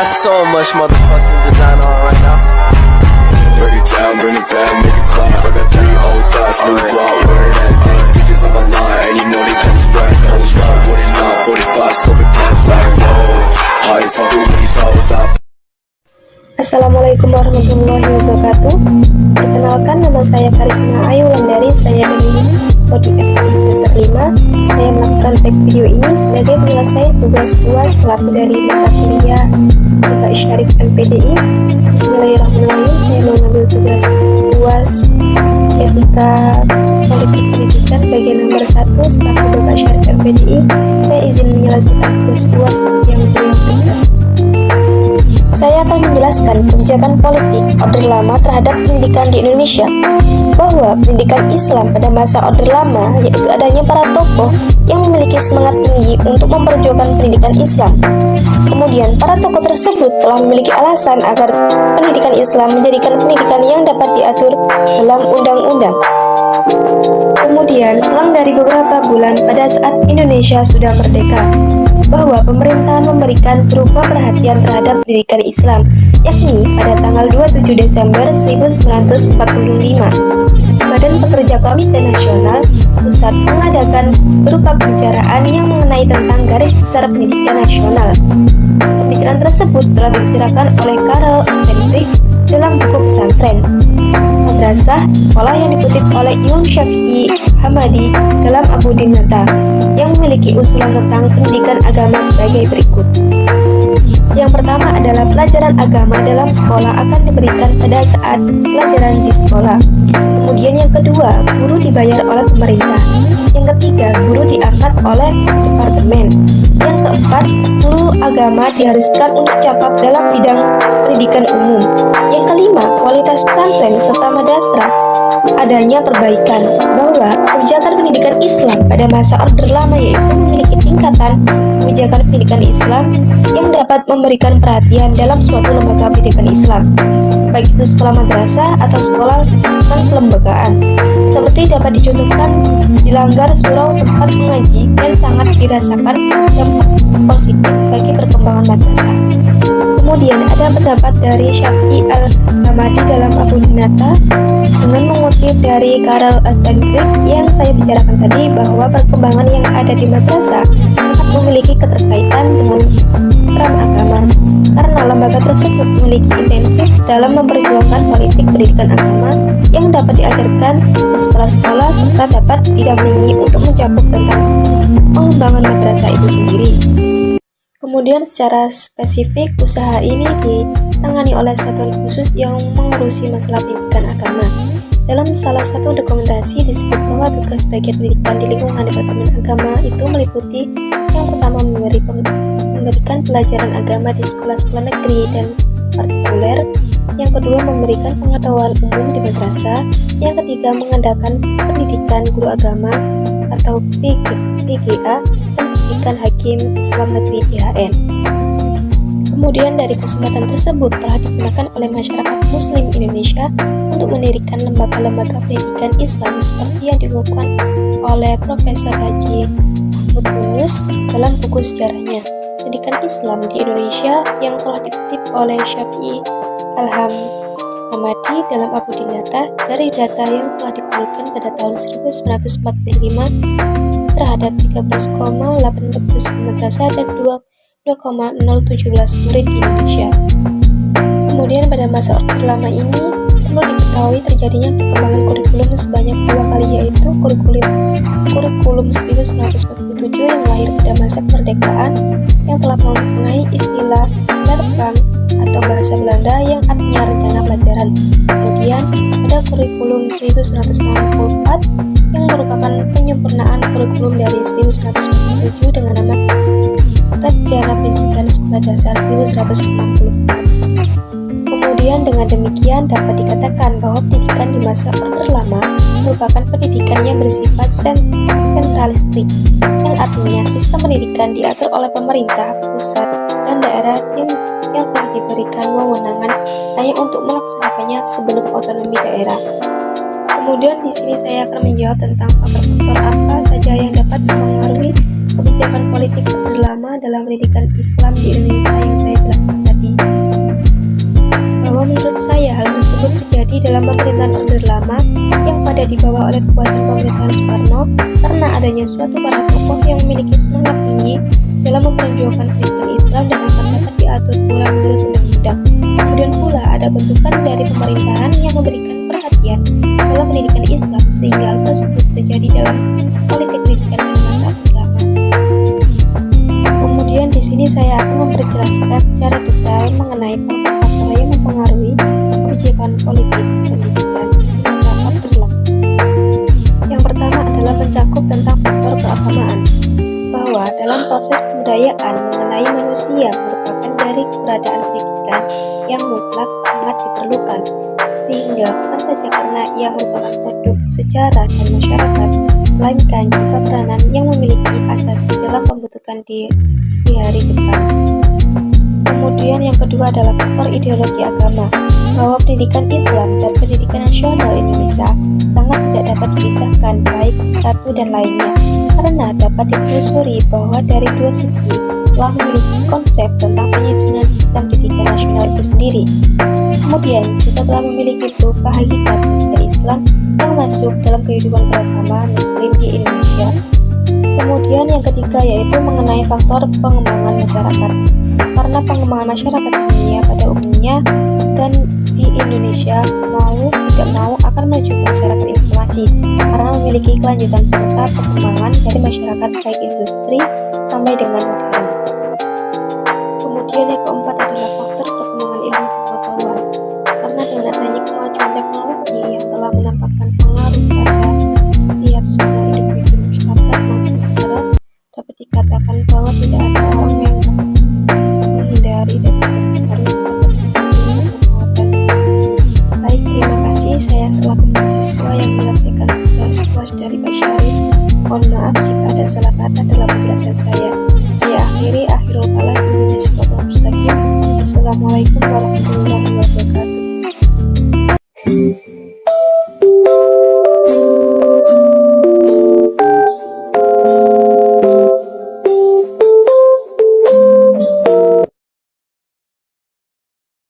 got so much motherfucking design on right now. Break it down, bring it back, make it clap. I got 3 old thoughts, new guap, wearing that thing. Bitches on my line, and you know they come straight. Hold up, what it not, 45, scoping cash like whoa. How you fucking with these hoes out? Assalamualaikum warahmatullahi wabarakatuh. Perkenalkan, nama saya Karisma Ayu Wulandari. Saya dari Prodi FKI semester 5. Saya melakukan tag video ini sebagai penyelesaian tugas UAS selaku dari mata kuliah Bapak Syarif MPDI. Bismillahirrahmanirrahim. Saya mengambil tugas UAS Etika Politik Pendidikan bagian nomor 1 selaku Bapak Syarif MPDI. Saya izin menyelesaikan tugas UAS yang beliau berikan. Saya akan menjelaskan kebijakan politik Orde Lama terhadap pendidikan di Indonesia, bahwa pendidikan Islam pada masa Orde Lama yaitu adanya para tokoh yang memiliki semangat tinggi untuk memperjuangkan pendidikan Islam. Kemudian para tokoh tersebut telah memiliki alasan agar pendidikan Islam menjadikan pendidikan yang dapat diatur dalam undang-undang. Kemudian selang dari beberapa bulan pada saat Indonesia sudah merdeka, bahwa pemerintahan memberikan berupa perhatian terhadap pendidikan Islam, yakni pada tanggal 27 Desember 1945, Badan Pekerja Komite Nasional Pusat mengadakan berupa pembicaraan yang mengenai tentang garis besar pendidikan nasional. Pembicaraan tersebut telah dibicarakan oleh Karl Ostenbrink dalam buku pesantren Madrasah Sekolah yang dikutip oleh Imam Syafi'i Hamadi dalam Abu Dinata, yang memiliki usulan tentang pendidikan agama sebagai berikut. Yang pertama adalah pelajaran agama dalam sekolah akan diberikan pada saat pelajaran di sekolah. Kemudian yang kedua, guru dibayar oleh pemerintah. Yang ketiga, guru diangkat oleh departemen. Yang keempat, guru agama diharuskan untuk cakap dalam bidang pendidikan umum. Yang kelima, kualitas pesantren serta madrasah adanya perbaikan, bahwa kebijakan pendidikan Islam pada masa Orde Lama yaitu memiliki tingkatan kebijakan pendidikan Islam yang dapat memberikan perhatian dalam suatu lembaga pendidikan Islam, baik itu sekolah madrasah atau sekolah non kelembagaan, seperti dapat dicontohkan dilanggar surau tempat mengaji dan sangat dirasakan dampak positif bagi perkembangan madrasah. Kemudian ada pendapat dari Syafi'i Al-Hamadi dalam Abu Dinata dengan mengutip dari Karl Ostenbrink yang saya bicarakan tadi, bahwa perkembangan yang ada di madrasah tetap memiliki keterkaitan dengan peran agama, karena lembaga tersebut memiliki intensif dalam memperjuangkan politik pendidikan agama yang dapat diajarkan di sekolah-sekolah serta dapat didampingi untuk mencakup tentang pengembangan madrasah itu sendiri. Kemudian secara spesifik usaha ini ditangani oleh satuan khusus yang mengurusi masalah pendidikan agama. Dalam salah satu dokumentasi disebut bahwa tugas bagian pendidikan di lingkungan Departemen Agama itu meliputi yang pertama memberikan pelajaran agama di sekolah-sekolah negeri dan partikuler, yang kedua memberikan pengetahuan umum di madrasah, yang ketiga mengadakan pendidikan guru agama atau PGA dan pendidikan hakim Islam negeri PHN. Kemudian dari kesempatan tersebut telah digunakan oleh masyarakat Muslim Indonesia untuk mendirikan lembaga-lembaga pendidikan Islam seperti yang diungkapkan oleh Profesor Haji Mahmud Yunus dalam buku sejarahnya Pendidikan Islam di Indonesia, yang telah dikutip oleh Syafi'i Al-Hamadi dalam Abu Dinata dari data yang telah dikumpulkan pada tahun 1945 terhadap 13,8 madrasah dan 2,017 murid di Indonesia. Kemudian pada masa Orde Lama ini perlu diketahui terjadinya perkembangan kurikulum sebanyak 2 kali, yaitu kurikulum 1947 yang lahir pada masa kemerdekaan yang telah mempunyai istilah Leerplan atau bahasa Belanda yang artinya rencana pelajaran. Kemudian ada kurikulum 1964 yang merupakan penyempurnaan kurikulum dari 1947 dengan nama Rencana Pendidikan Sekolah Dasar 1964. Kemudian dengan demikian dapat dikatakan bahwa pendidikan di masa Orde Lama merupakan pendidikan yang bersifat sentralistik, yang artinya sistem pendidikan diatur oleh pemerintah pusat dan daerah yang telah diberikan wewenangan hanya untuk melaksanakannya sebelum otonomi daerah. Kemudian di sini saya akan menjawab tentang faktor-faktor apa saja yang dapat mempengaruhi kebijakan politik Orde Lama dalam pendidikan Islam di Indonesia yang saya jelaskan tadi. terjadi. Bahwa menurut saya hal tersebut terjadi dalam pemerintahan Orde Lama yang pada dibawa oleh kekuasaan pemerintahan Soekarno karena adanya suatu para tokoh yang memiliki semangat tinggi dalam memperjuangkan pendidikan Islam dan akan dapat diatur pula menurut undang-undang. Kemudian pula ada bentukan dari pemerintahan yang memberikan perhatian dalam pendidikan Islam sehingga hal tersebut terjadi dalam politik pendidikan pada masa Orde Lama. Kemudian di sini saya akan memperjelaskan secara detail mengenai faktor-faktor yang mempengaruhi kebijakan politik pendidikan di masa Orde Lama. Yang pertama adalah mencakup tentang faktor keagamaan, bahwa dalam proses pembudayaan mengenai manusia merupakan dari keberadaan pendidikan yang mutlak sangat diperlukan, sehingga bukan saja karena ia merupakan produk sejarah dan masyarakat, melainkan juga peranan yang memiliki asasi dalam pembentukan di hari depan. Kemudian yang kedua adalah faktor ideologi agama, bahwa pendidikan Islam dan pendidikan nasional Indonesia sangat tidak dapat dipisahkan baik satu dan lainnya, karena dapat ditelusuri bahwa dari dua segi telah memiliki konsep tentang penyusunan sistem pendidikan nasional itu sendiri. Kemudian juga telah memiliki berupa hakikat pendidikan Islam yang masuk dalam kehidupan beragama Muslim di Indonesia. Kemudian yang ketiga yaitu mengenai faktor pengembangan masyarakat, karena pengembangan masyarakat dunia pada umumnya dan di Indonesia mau tidak mau akan menuju ke masyarakat informasi karena memiliki kelanjutan serta perkembangan dari masyarakat baik industri sampai dengan modern. Kemudian yang keempat adalah faktor perkembangan ilmu pengetahuan, karena dengan adanya kemajuan teknologi yang telah menampakkan pengaruh pada setiap zona individu masyarakat maupun negara, dapat dikatakan bahwa tidak ada orang yang dapat menghindari dari pengaruh Baik, terima kasih. Saya selaku mahasiswa yang menyelesaikan tugas UAS dari Pak Syarif. Mohon maaf jika ada salah kata dalam penjelasan saya. Saya akhiri, akhirul kalam, ini Assalamualaikum warahmatullahi wabarakatuh.